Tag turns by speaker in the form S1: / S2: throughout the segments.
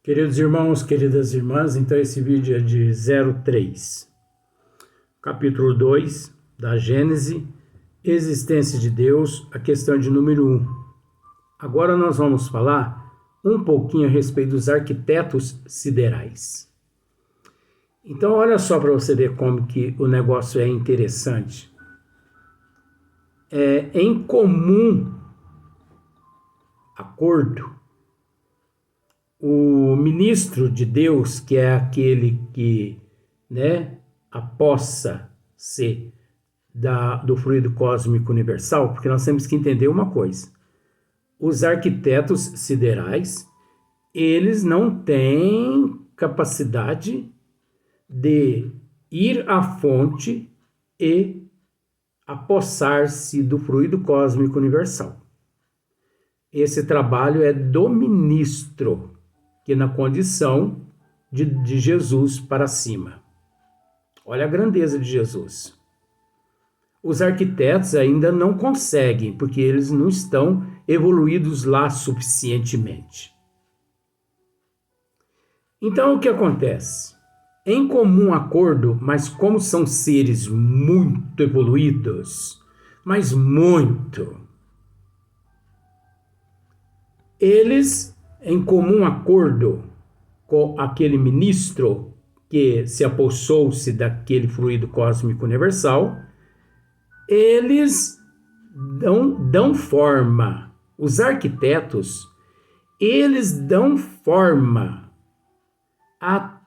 S1: Queridos irmãos, queridas irmãs, então esse vídeo é de 03, capítulo 2 da Gênese, existência de Deus, a questão de número 1. Agora nós vamos falar um pouquinho a respeito dos arquitetos siderais. Então olha só para você ver como que o negócio é interessante. É em comum acordo, o ministro de Deus, que é aquele que, apossa ser do fluido cósmico universal, porque nós temos que entender uma coisa. Os arquitetos siderais, eles não têm capacidade de ir à fonte e apossar-se do fluido cósmico universal. Esse trabalho é do ministro, que na condição de Jesus para cima. Olha a grandeza de Jesus. Os arquitetos ainda não conseguem, porque eles não estão evoluídos lá suficientemente. Então, o que acontece? Em comum acordo, mas como são seres muito evoluídos, mas muito, eles, em comum acordo com aquele ministro que se apossou-se daquele fluido cósmico universal, eles dão forma. Os arquitetos, eles dão forma a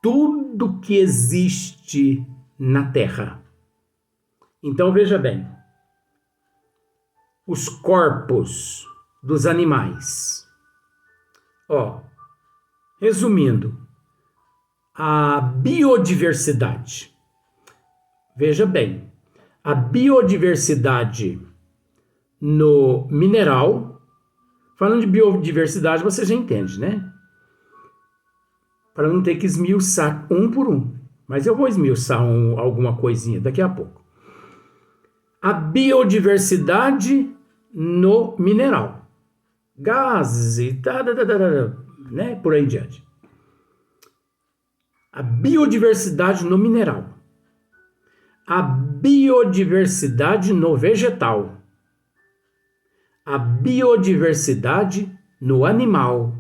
S1: tudo que existe na Terra. Então veja bem, os corpos dos animais. Resumindo, a biodiversidade. Veja bem, a biodiversidade no mineral, falando de biodiversidade, você já entende, né? Para não ter que esmiuçar um por um. Mas eu vou esmiuçar alguma coisinha daqui a pouco. A biodiversidade no mineral. Gases e por aí em diante. A biodiversidade no mineral. A biodiversidade no vegetal. A biodiversidade no animal.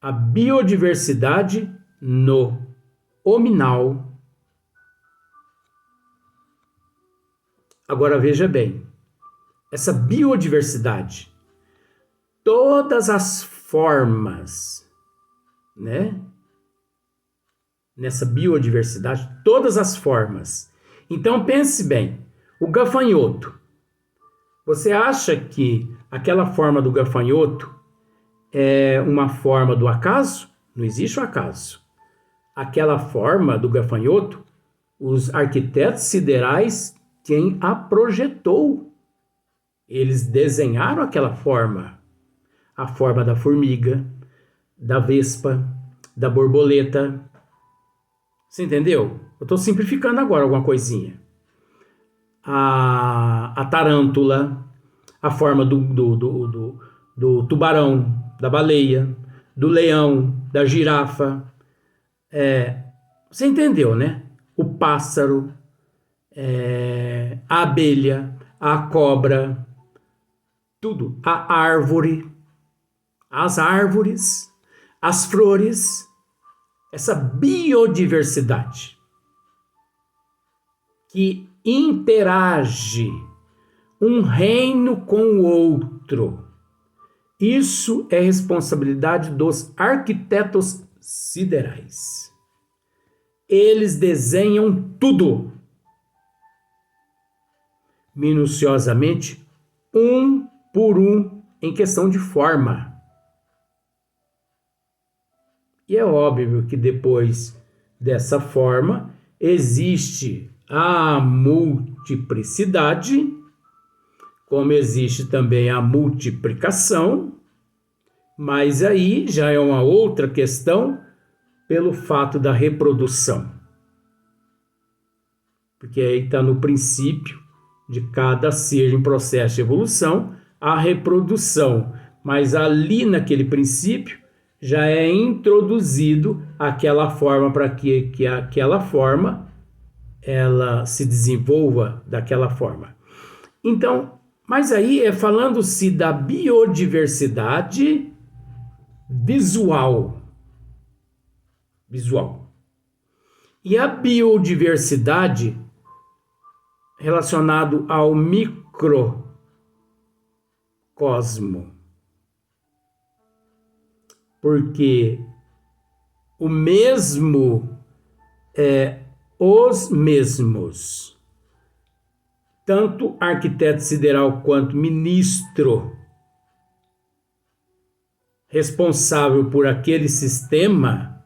S1: A biodiversidade no hominal. Agora veja bem, essa biodiversidade, todas as formas, nessa biodiversidade, todas as formas. Então pense bem, o gafanhoto. Você acha que aquela forma do gafanhoto é uma forma do acaso? Não existe o acaso. Aquela forma do gafanhoto, os arquitetos siderais, quem a projetou, eles desenharam aquela forma. A forma da formiga, da vespa, da borboleta. Você entendeu? Eu estou simplificando agora alguma coisinha. A tarântula, a forma do tubarão, da baleia, do leão, da girafa. Você entendeu, né? O pássaro, a abelha, a cobra, tudo. A árvore, as árvores, as flores, essa biodiversidade que interage um reino com o outro. Isso é responsabilidade dos arquitetos siderais. Eles desenham tudo minuciosamente, um por um, em questão de forma. E é óbvio que depois dessa forma existe a multiplicidade, como existe também a multiplicação, mas aí já é uma outra questão pelo fato da reprodução. Porque aí está no princípio de cada ser em processo de evolução, a reprodução. Mas ali naquele princípio já é introduzido aquela forma para que aquela forma ela se desenvolva daquela forma. Então, mas aí é falando-se da biodiversidade visual. E a biodiversidade relacionado ao microcosmo. Porque o mesmo é os mesmos. Tanto arquiteto sideral quanto ministro responsável por aquele sistema,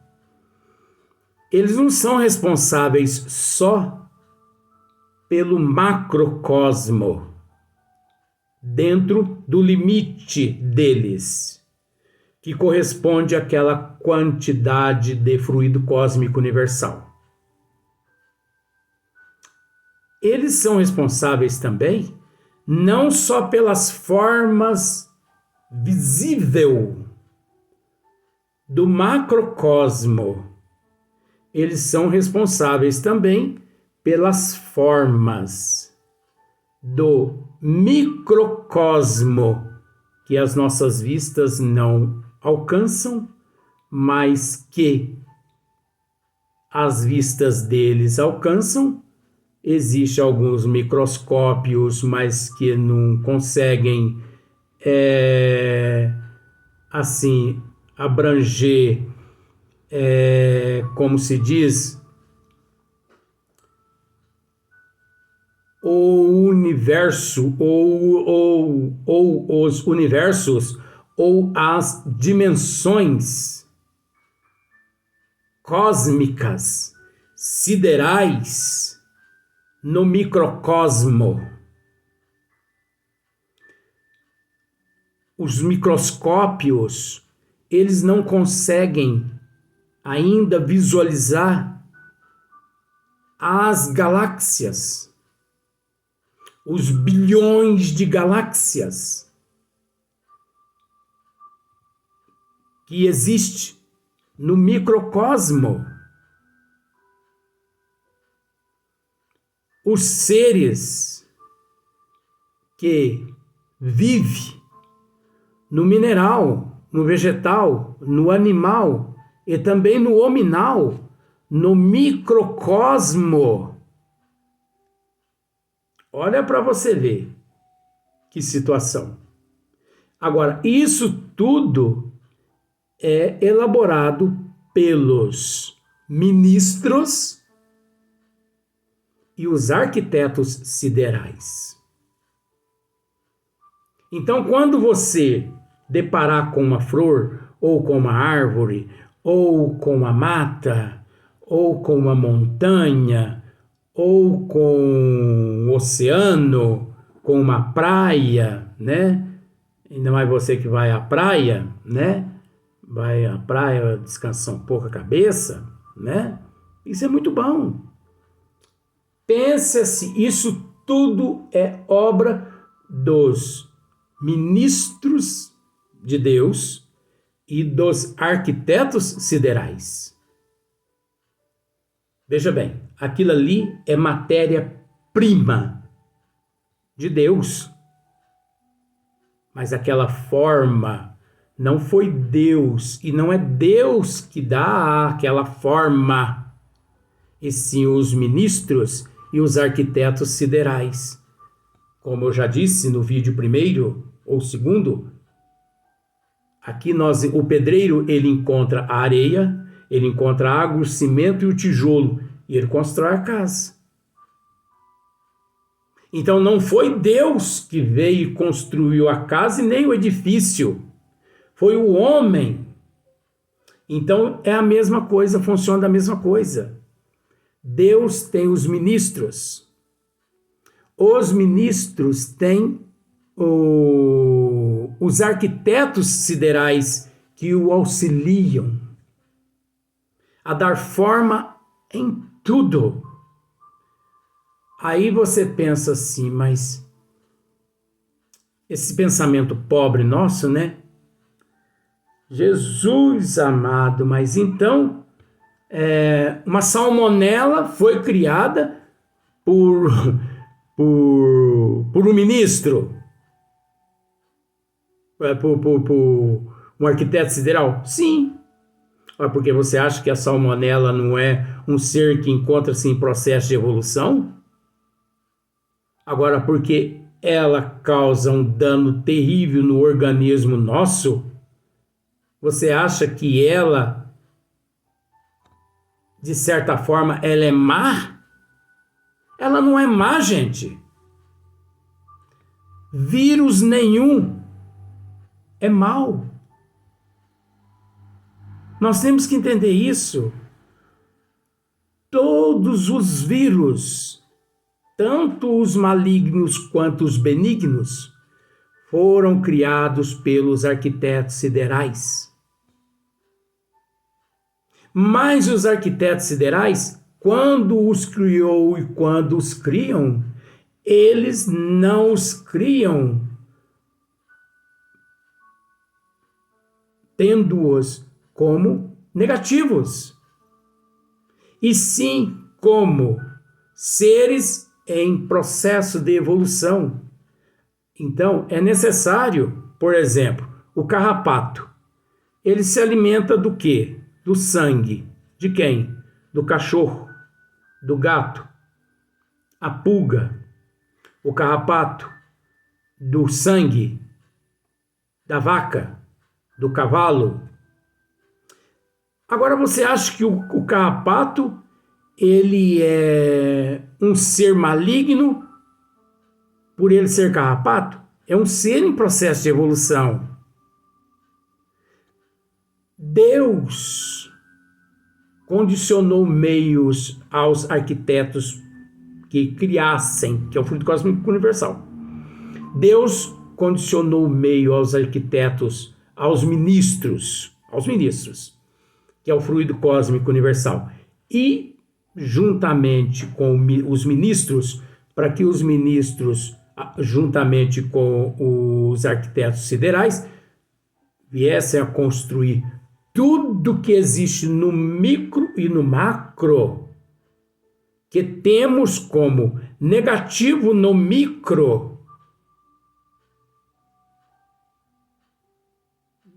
S1: eles não são responsáveis só pelo macrocosmo, dentro do limite deles, que corresponde àquela quantidade de fluido cósmico universal. Eles são responsáveis também não só pelas formas visíveis do macrocosmo, eles são responsáveis também pelas formas do microcosmo que as nossas vistas não alcançam, mas que as vistas deles alcançam. Existem alguns microscópios, mas que não conseguem assim abranger, como se diz, o universo ou os universos ou as dimensões cósmicas siderais no microcosmo. Os microscópios, eles não conseguem ainda visualizar as galáxias, os bilhões de galáxias que existe no microcosmo. Os seres que vivem no mineral, no vegetal, no animal e também no hominal, no microcosmo. Olha para você ver que situação. Agora, isso tudo é elaborado pelos ministros e os arquitetos siderais. Então, quando você deparar com uma flor, ou com uma árvore, ou com uma mata, ou com uma montanha, ou com um oceano, com uma praia, né? Ainda mais você que vai à praia, né? Vai à praia descansar um pouco a cabeça, né? Isso é muito bom. Pensa-se, isso tudo é obra dos ministros de Deus e dos arquitetos siderais. Veja bem, aquilo ali é matéria-prima de Deus. Mas aquela forma não foi Deus, e não é Deus que dá aquela forma, e sim os ministros e os arquitetos siderais. Como eu já disse no vídeo primeiro ou segundo, aqui o pedreiro ele encontra a areia, ele encontra a água, o cimento e o tijolo, e ele constrói a casa. Então não foi Deus que veio e construiu a casa e nem o edifício, foi o homem. Então é a mesma coisa, funciona da mesma coisa. Deus tem os ministros. Os ministros têm os arquitetos siderais que o auxiliam a dar forma em tudo. Aí você pensa assim, mas esse pensamento pobre nosso, né? Jesus amado, mas então uma salmonela foi criada por, por um ministro, por um arquiteto sideral? Sim. Porque você acha que a salmonela não é um ser que encontra-se em processo de evolução? Agora, porque ela causa um dano terrível no organismo nosso, você acha que ela, de certa forma, ela é má? Ela não é má, gente. Vírus nenhum é mau. Nós temos que entender isso. Todos os vírus, tanto os malignos quanto os benignos, foram criados pelos arquitetos siderais. Mas os arquitetos siderais, quando os criou e quando os criam, eles não os criam tendo-os como negativos, e sim como seres em processo de evolução. Então, é necessário, por exemplo, o carrapato. Ele se alimenta do quê? Do sangue. De quem? Do cachorro, do gato. A pulga, o carrapato, do sangue, da vaca, do cavalo. Agora, você acha que o carrapato ele é um ser maligno por ele ser carrapato? É um ser em processo de evolução. Deus condicionou meios aos arquitetos que criassem, que é o fluido cósmico universal. Deus condicionou o meio aos arquitetos, aos ministros, que é o fluido cósmico universal. E, juntamente com os ministros, para que os ministros, juntamente com os arquitetos siderais, viessem a construir tudo que existe no micro e no macro, que temos como negativo no micro.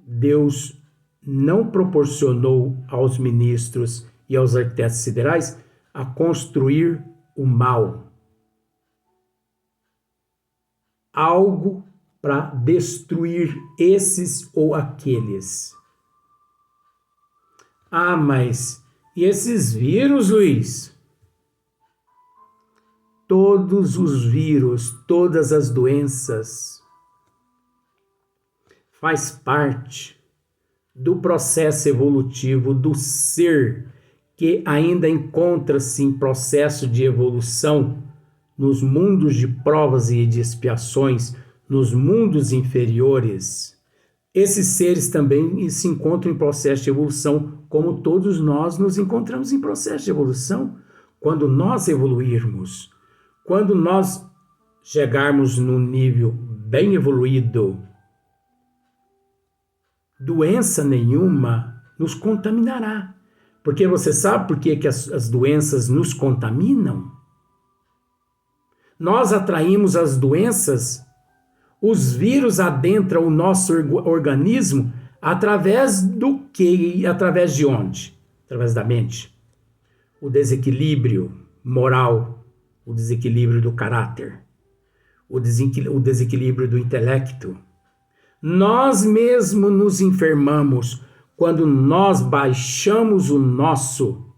S1: Deus não proporcionou aos ministros e aos arquitetos siderais a construir o mal. Algo para destruir esses ou aqueles. Ah, mas e esses vírus, Luiz? Todos os vírus, todas as doenças faz parte do processo evolutivo do ser que ainda encontra-se em processo de evolução nos mundos de provas e de expiações, nos mundos inferiores. Esses seres também se encontram em processo de evolução, como todos nós nos encontramos em processo de evolução. Quando nós evoluirmos, quando nós chegarmos num nível bem evoluído, doença nenhuma nos contaminará. Porque você sabe por que as doenças nos contaminam? Nós atraímos as doenças, os vírus adentram o nosso organismo através do quê? Através de onde? Através da mente. O desequilíbrio moral, o desequilíbrio do caráter, o desequilíbrio do intelecto. Nós mesmos nos enfermamos quando nós baixamos o nosso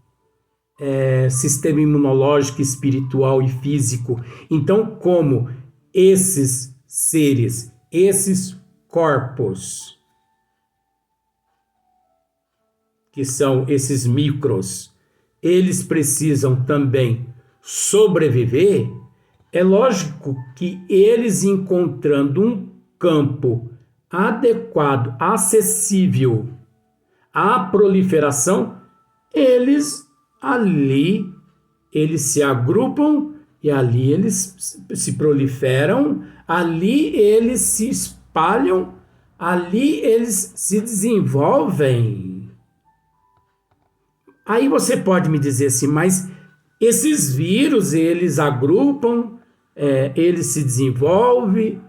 S1: sistema imunológico, espiritual e físico. Então, como esses seres, esses corpos, que são esses micros, eles precisam também sobreviver, é lógico que eles encontrando um campo adequado, acessível à proliferação, eles se agrupam e ali eles se proliferam, ali eles se espalham Ali eles se desenvolvem. Aí você pode me dizer assim, mas esses vírus, eles agrupam, eles se desenvolvem,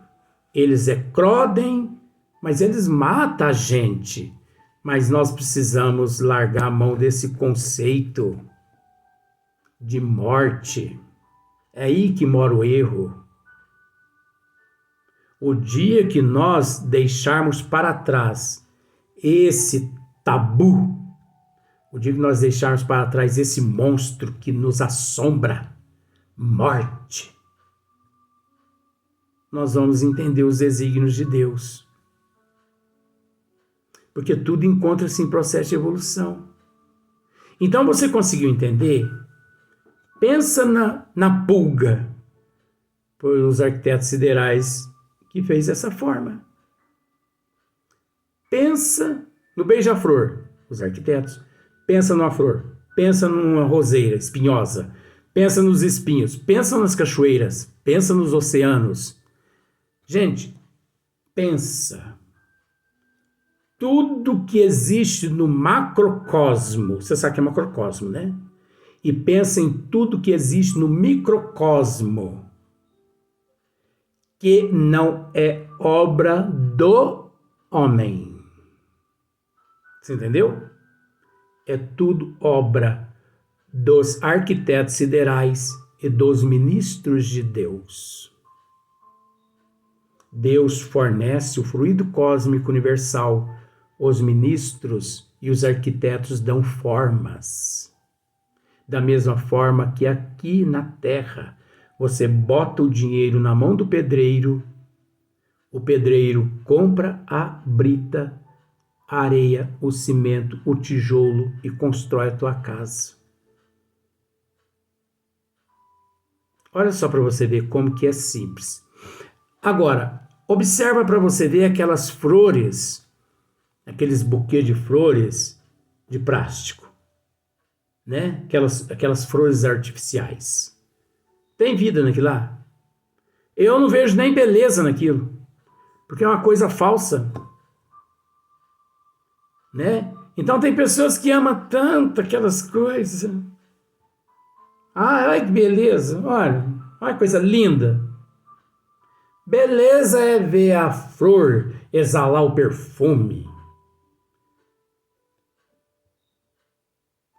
S1: eles eclodem, mas eles matam a gente. Mas nós precisamos largar a mão desse conceito de morte. É aí que mora o erro. O dia que nós deixarmos para trás esse tabu, o dia que nós deixarmos para trás esse monstro que nos assombra, morte, nós vamos entender os desígnios de Deus. Porque tudo encontra-se em processo de evolução. Então você conseguiu entender? Pensa na pulga, por os arquitetos siderais que fez dessa forma. Pensa no beija-flor, os arquitetos. Pensa numa flor, pensa numa roseira espinhosa, pensa nos espinhos, pensa nas cachoeiras, pensa nos oceanos. Gente, pensa. Tudo que existe no macrocosmo, você sabe que é macrocosmo, né? E pensa em tudo que existe no microcosmo, que não é obra do homem. Você entendeu? É tudo obra dos arquitetos siderais e dos ministros de Deus. Deus fornece o fluido cósmico universal, os ministros e os arquitetos dão formas. Da mesma forma que aqui na Terra, você bota o dinheiro na mão do pedreiro, o pedreiro compra a brita, a areia, o cimento, o tijolo e constrói a tua casa. Olha só para você ver como que é simples. Agora, observa para você ver aquelas flores, aqueles buquês de flores de plástico, né? Aquelas flores artificiais. Tem vida naquilo lá? Eu não vejo nem beleza naquilo, porque é uma coisa falsa, né? Então tem pessoas que amam tanto aquelas coisas. Olha que beleza, olha que coisa linda. Beleza é ver a flor exalar o perfume,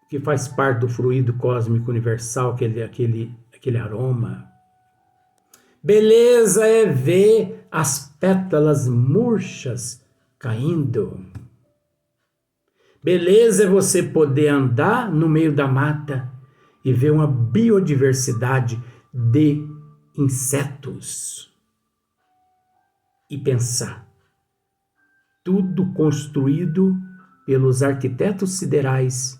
S1: que faz parte do fluido cósmico universal, aquele aroma. Beleza é ver as pétalas murchas caindo. Beleza é você poder andar no meio da mata e ver uma biodiversidade de insetos. E pensar, tudo construído pelos arquitetos siderais,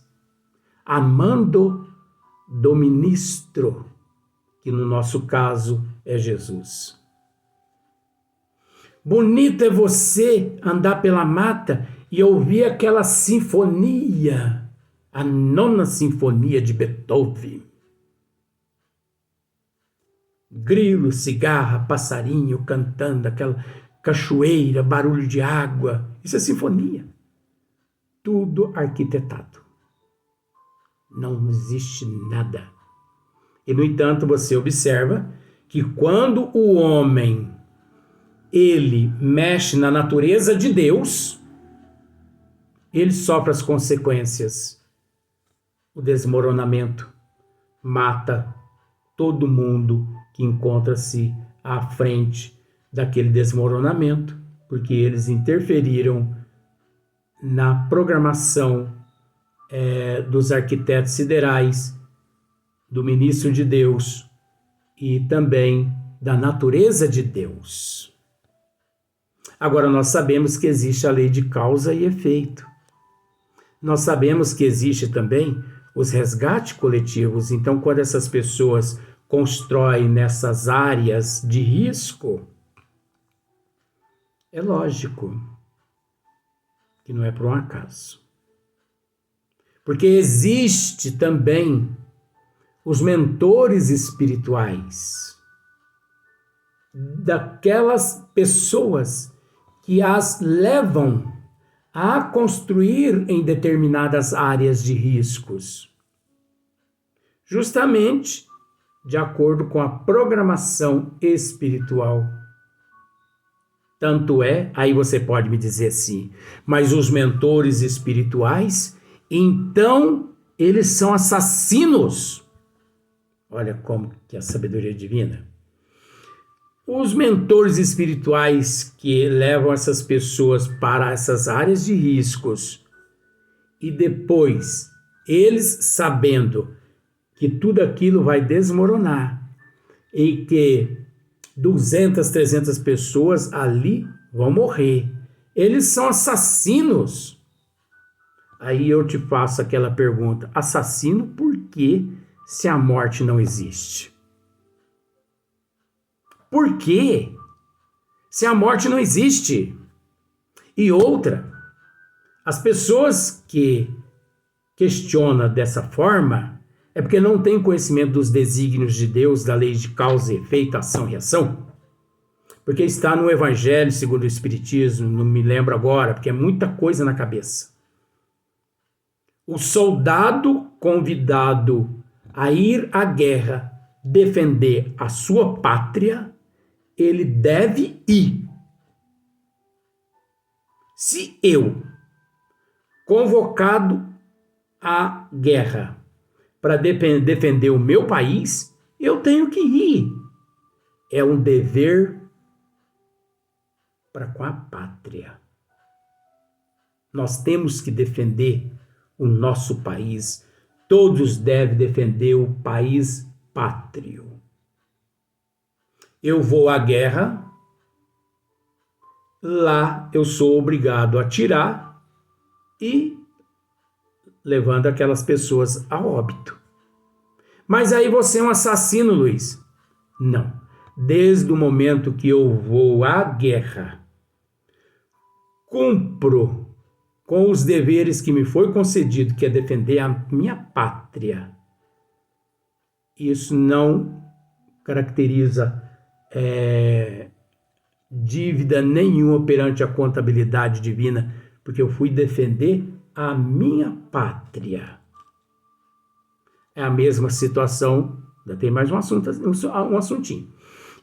S1: amando do ministro, que no nosso caso é Jesus. Bonito é você andar pela mata e ouvir aquela sinfonia, a 9ª Sinfonia de Beethoven. Grilo, cigarra, passarinho cantando, aquela cachoeira, barulho de água. Isso é sinfonia. Tudo arquitetado. Não existe nada. E, no entanto, você observa que quando o homem ele mexe na natureza de Deus, ele sofre as consequências. O desmoronamento mata todo mundo que encontra-se à frente daquele desmoronamento, porque eles interferiram na programação dos arquitetos siderais, do ministro de Deus e também da natureza de Deus. Agora, nós sabemos que existe a lei de causa e efeito. Nós sabemos que existe também os resgates coletivos. Então, quando essas pessoas constroem nessas áreas de risco, é lógico que não é por um acaso. Porque existe também os mentores espirituais daquelas pessoas que as levam a construir em determinadas áreas de riscos, justamente de acordo com a programação espiritual. Tanto é, aí você pode me dizer assim, mas os mentores espirituais, então eles são assassinos. Olha como que é a sabedoria divina. Os mentores espirituais que levam essas pessoas para essas áreas de riscos e depois, eles sabendo que tudo aquilo vai desmoronar e que 200, 300 pessoas ali vão morrer. Eles são assassinos. Aí eu te faço aquela pergunta, assassino por quê se a morte não existe? Por quê? Se a morte não existe. E outra, as pessoas que questionam dessa forma é porque não têm conhecimento dos desígnios de Deus, da lei de causa e efeito, ação e reação. Porque está no Evangelho segundo o Espiritismo, não me lembro agora, porque é muita coisa na cabeça. O soldado convidado a ir à guerra defender a sua pátria, ele deve ir. Se eu, convocado à guerra para defender o meu país, eu tenho que ir. É um dever para com a pátria. Nós temos que defender o nosso país. Todos devem defender o país pátrio. Eu vou à guerra, lá eu sou obrigado a atirar e levando aquelas pessoas a óbito. Mas aí você é um assassino, Luiz. Não. Desde o momento que eu vou à guerra, cumpro com os deveres que me foi concedido, que é defender a minha pátria. Isso não caracteriza dívida nenhuma perante a contabilidade divina, porque eu fui defender a minha pátria. É a mesma situação, ainda tem mais um assuntinho.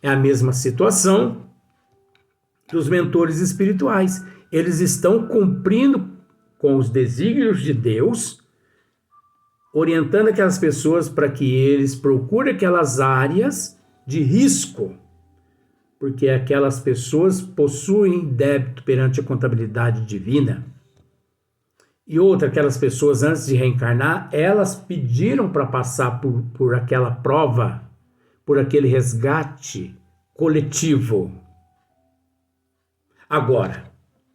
S1: É a mesma situação dos mentores espirituais. Eles estão cumprindo com os desígnios de Deus, orientando aquelas pessoas para que eles procurem aquelas áreas de risco, porque aquelas pessoas possuem débito perante a contabilidade divina. E outra, aquelas pessoas antes de reencarnar, elas pediram para passar por aquela prova, por aquele resgate coletivo. Agora,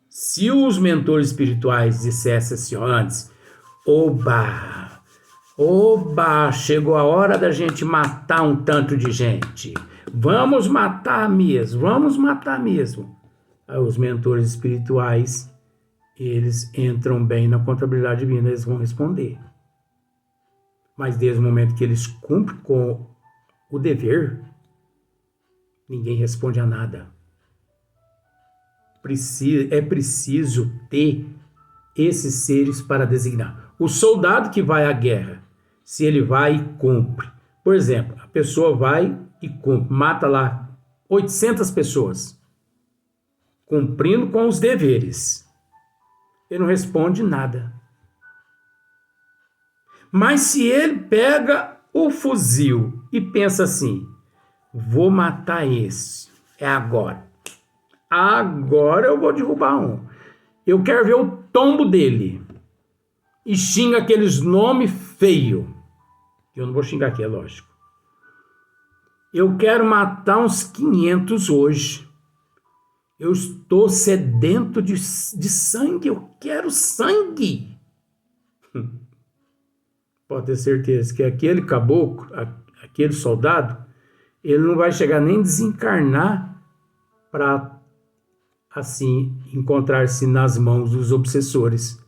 S1: se os mentores espirituais dissessem assim antes, oba, chegou a hora da gente matar um tanto de gente. Vamos matar mesmo. Aí os mentores espirituais, eles entram bem na contabilidade divina, eles vão responder. Mas desde o momento que eles cumprem com o dever, ninguém responde a nada. É preciso ter esses seres para designar. O soldado que vai à guerra, se ele vai e cumpre. Por exemplo, a pessoa vai e cumpre, mata lá 800 pessoas, cumprindo com os deveres. Ele não responde nada. Mas se ele pega o fuzil e pensa assim, vou matar esse, é agora. Agora eu vou derrubar um. Eu quero ver o tombo dele. E xinga aqueles nomes feios. Eu não vou xingar aqui, é lógico. Eu quero matar uns 500 hoje. Eu estou sedento de sangue. Eu quero sangue. Pode ter certeza que aquele caboclo, aquele soldado, ele não vai chegar nem desencarnar para, assim, encontrar-se nas mãos dos obsessores.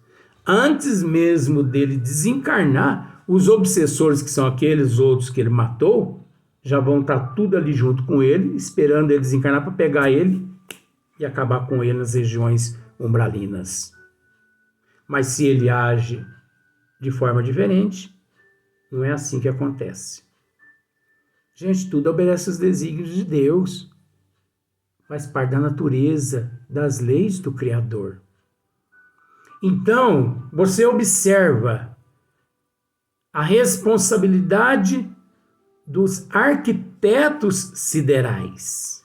S1: Antes mesmo dele desencarnar, os obsessores, que são aqueles outros que ele matou, já vão estar tudo ali junto com ele, esperando ele desencarnar para pegar ele e acabar com ele nas regiões umbralinas. Mas se ele age de forma diferente, não é assim que acontece. Gente, tudo obedece aos desígnios de Deus. Faz parte da natureza, das leis do Criador. Então, você observa a responsabilidade dos arquitetos siderais.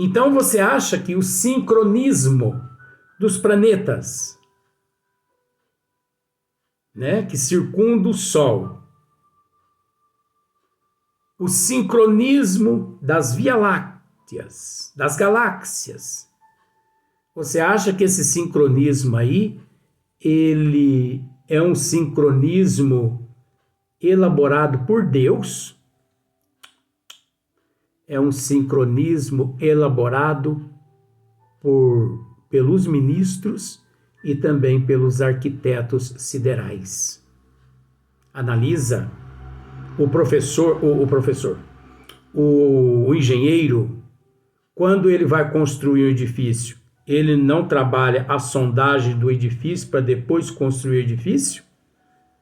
S1: Então, você acha que o sincronismo dos planetas, né, que circundam o Sol, o sincronismo das Via-Lácteas, das galáxias, você acha que esse sincronismo aí, ele é um sincronismo elaborado por Deus? É um sincronismo elaborado pelos ministros e também pelos arquitetos siderais. Analisa o engenheiro, quando ele vai construir um edifício, ele não trabalha a sondagem do edifício para depois construir o edifício?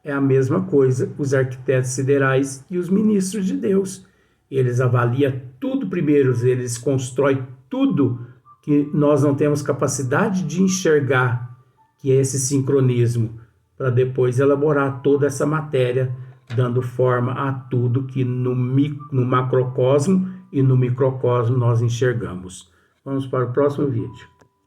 S1: É a mesma coisa os arquitetos siderais e os ministros de Deus. Eles avaliam tudo primeiro, eles constroem tudo que nós não temos capacidade de enxergar, que é esse sincronismo, para depois elaborar toda essa matéria, dando forma a tudo que no macrocosmo e no microcosmo nós enxergamos. Vamos para o próximo vídeo.